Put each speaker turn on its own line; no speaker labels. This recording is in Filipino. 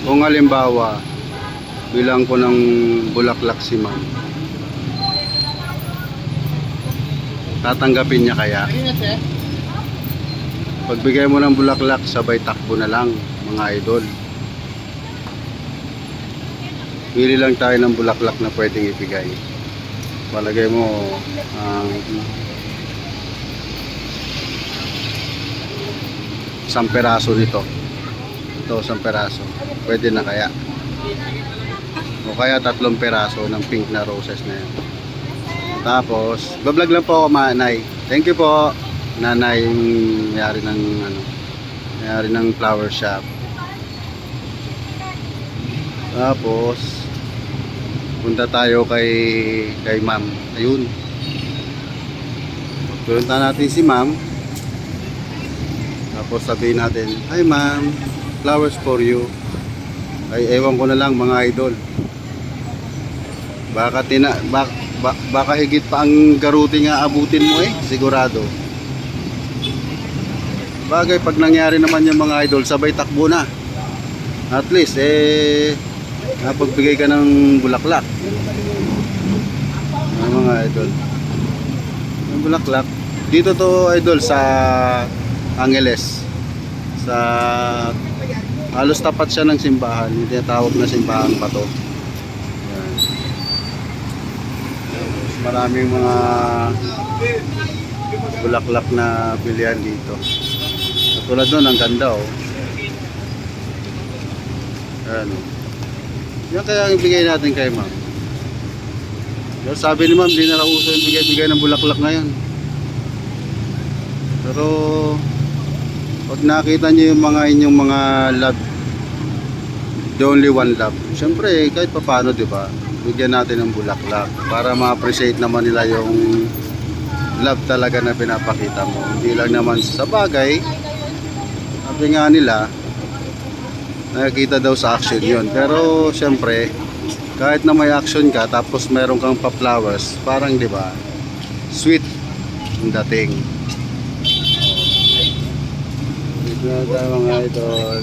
Kung halimbawa, bilang ko ng bulaklak si ma'am, tatanggapin niya kaya? Pagbigay mo ng bulaklak, sabay takbo na lang, mga idol. Pili lang tayo ng bulaklak na pwedeng ibigay. Palagay mo, isang peraso nito. Ito, isang peraso. Pwede na kaya? O kaya 3 peraso ng pink na roses na yan. Tapos, bablog lang po ako, Nanay. Thank you po, Nanay, yung may-ari ng flower shop. Tapos, punta tayo kay ma'am. Ayun. Punta natin si ma'am. Tapos sabihin natin, "Hi ma'am, flowers for you." Ay, ewan ko na lang mga idol. Baka higit pa ang garuti nga abutin mo sigurado. Bagay pag nangyari naman yung mga idol, sabay takbo na. At least napagbigay ka ng bulaklak. Mga idol. Yung bulaklak dito to idol sa Angeles. Sa halos tapat siya ng simbahan. Yung tinatawag na simbahan pa to. Yan. Maraming mga bulaklak na bilihan dito. Tulad nun, ang ganda Ayan Yan kaya ang ibigay natin kay ma'am. Sabi ni ma'am, di na uso yung bigay-bigay ng bulaklak ngayon. Pero pag nakita niyo yung inyong mga love, the only one love, syempre kahit pa paano, di ba, bigyan natin ng bulaklak para ma-appreciate naman nila yung love talaga na pinapakita mo. Hindi lang naman sa bagay. Sabi nga nila, nakikita daw sa action yun. Pero syempre, kahit na may action ka tapos meron kang pa-flowers, parang di ba, sweet yung dating. Dito na tayo mga idol.